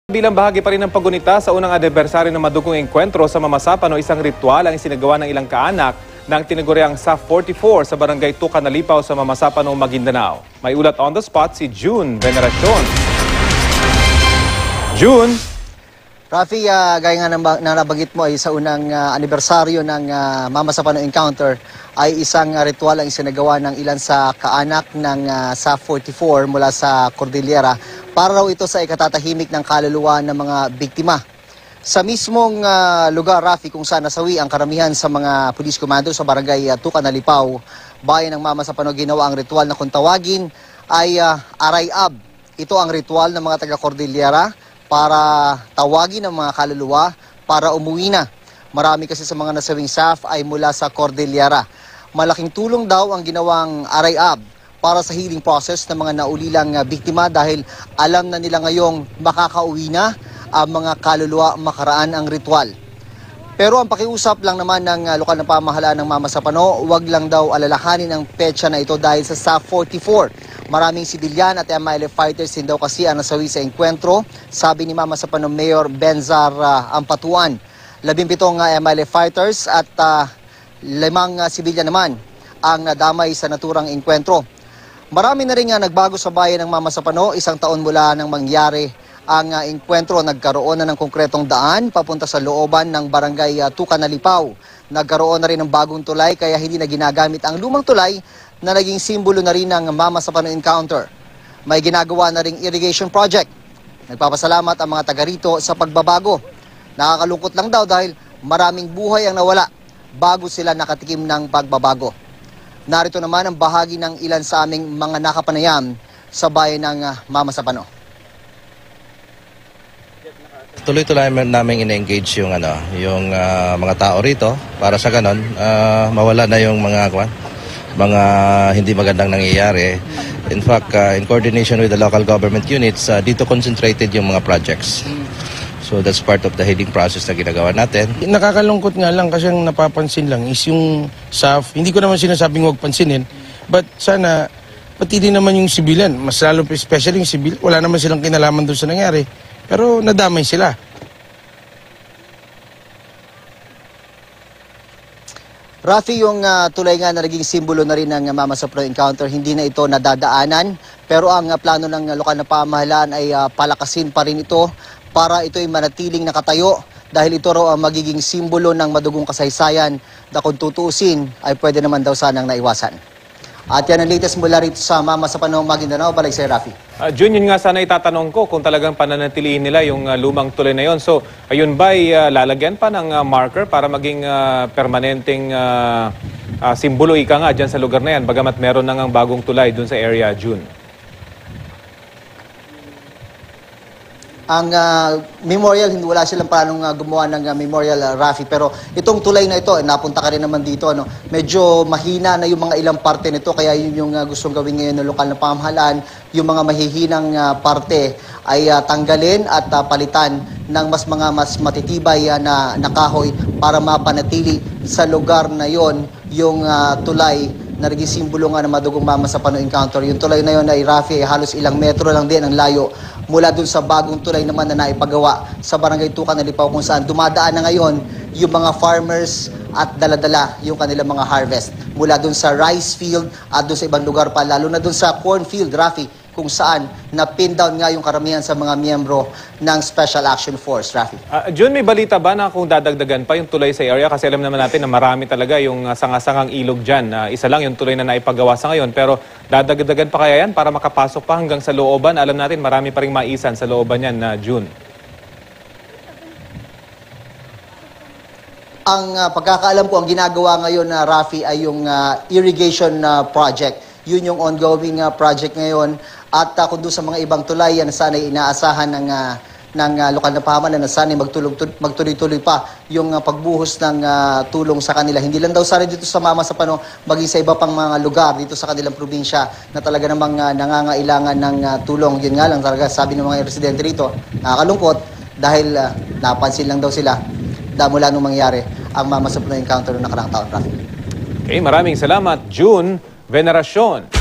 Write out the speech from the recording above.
Bilang bahagi pa rin ng paggunita sa unang anibersaryo ng madugong engkwentro sa Mamasapano, isang ritual ang isinagawa ng ilang kaanak ng tinaguriang SAF 44 sa barangay Tucanalipaw sa Mamasapano, Maguindanao. May ulat on the spot si June Veneracion. June! Rafi, gaya nga ng nabanggit mo ay sa unang anibersaryo ng Mamasapano Encounter ay isang ritual ang isinagawa ng ilan sa kaanak ng SAF 44 mula sa Cordillera para raw ito sa ikatatahimik ng kaluluwa ng mga biktima. Sa mismong lugar, Rafi, kung saan nasawi ang karamihan sa mga police commando sa barangay Tucanalipaw, bayan ng Mamasapano, ginawa ang ritual na kung tawagin ay Arayab. Ito ang ritual ng mga taga-Cordillera para tawagin ang mga kaluluwa para umuwi na. Marami kasi sa mga nasawing SAF ay mula sa Cordillera. Malaking tulong daw ang ginawang Arayab para sa healing process ng mga naulilang biktima dahil alam na nila ngayong makakauwi na ang mga kaluluwa makaraan ang ritual. Pero ang pakiusap lang naman ng lokal na pamahalaan ng Mamasapano, wag lang daw alalahanin ang petsa na ito dahil sa SAF 44. Maraming sibilyan at MILF fighters din daw kasi ang nasawi sa enkwentro, sabi ni Mamasapano Mayor Benzar Ampatuan. 17 MILF fighters at 5 sibilyan naman ang nadamay sa naturang enkwentro. Marami na rin nagbago sa bayan ng Mamasapano, isang taon mula nang mangyari ang enkwentro. Nagkaroon na ng konkretong daan papunta sa looban ng barangay Tucanalipaw. Nagkaroon na rin ng bagong tulay kaya hindi na ginagamit ang lumang tulay na naging simbolo na rin ng Mamasapano Encounter. May ginagawa na ring irrigation project. Nagpapasalamat ang mga taga rito sa pagbabago. Nakakalungkot lang daw dahil maraming buhay ang nawala bago sila nakatikim ng pagbabago. Narito naman ang bahagi ng ilan sa aming mga nakapanayam sa bayan ng Mamasapano. Tuloy-tuloy namin in-engage yung mga tao rito para sa ganon mawala na yung mga hindi magandang nangyayari. In fact, in coordination with the local government units, dito concentrated yung mga projects. So that's part of the healing process na ginagawa natin. Nakakalungkot nga lang kasi ang napapansin lang is yung SAF. Hindi ko naman sinasabing huwag pansinin, but sana pati din naman yung sibilan. Mas lalo especially yung sibil, wala naman silang kinalaman doon sa nangyari. Pero nadamay sila. Rafi, yung tulay nga na naging simbolo na rin ng Mamasapano Encounter, hindi na ito nadadaanan. Pero ang plano ng lokal na pamahalaan ay palakasin pa rin ito para ito ay manatiling nakatayo dahil ito raw ang magiging simbolo ng madugong kasaysayan na kung tutuusin ay pwede naman daw sanang naiwasan. At yan ang latest mula rito sa Mamasapano, Maguindanao. Balik sa'yo, Rafi. Jun, yun nga sana itatanong ko kung talagang pananatilihin nila yung lumang tulay na yon. So, ayun ba lalagyan pa ng marker para maging permanenteng simbolo ika nga dyan sa lugar na yan, bagamat meron na ngang bagong tulay dun sa area, June? Ang memorial, hindi wala silang planong gumawa ng memorial, Rafi. Pero itong tulay na ito, napunta ka rin naman dito, medyo mahina na yung mga ilang parte nito. Kaya yun yung gustong gawin ngayon ng lokal na pamahalaan. Yung mga mahihinang parte ay tanggalin at palitan ng mas matitibay na kahoy para mapanatili sa lugar na yon yung tulay na naging simbolo nga ng madugong Mamasapano Encounter. Yung tulay na yon ay, Rafi, ay halos ilang metro lang din ang layo mula dun sa bagong tulay naman na naipagawa sa barangay Tucanalipaw kung saan dumadaan na ngayon yung mga farmers at daladala yung kanilang mga harvest mula dun sa rice field at dun sa ibang lugar pa, lalo na dun sa cornfield, Rafi, kung saan na-pin down nga yung karamihan sa mga miyembro ng Special Action Force, Rafi. Jun, may balita ba na kung dadagdagan pa yung tulay sa area? Kasi alam naman natin na marami talaga yung sangasangang ilog dyan. Isa lang yung tulay na naipagawa sa ngayon, pero dadagdagan pa kaya yan para makapasok pa hanggang sa looban? Alam natin marami pa rin maisan sa looban yan na June. Ang pagkakaalam ko, ang ginagawa ngayon na Rafi ay yung irrigation project. Yun yung ongoing project ngayon. At kung doon sa mga ibang tulay, yan sana inaasahan ng lokal na pamahalaan na sana magtuloy-tuloy pa yung pagbuhos ng tulong sa kanila. Hindi lang daw sana dito sa Mamasapano, maging sa iba pang mga lugar dito sa kanilang probinsya na talaga namang nangangailangan ng tulong. Yun nga lang talaga sabi ng mga residente rito, nakakalungkot dahil napansin lang daw sila mula nung mangyari ang Mamasapano Encounter noong nakaraang taon, Rafi. Okay, maraming salamat, June Veneracion.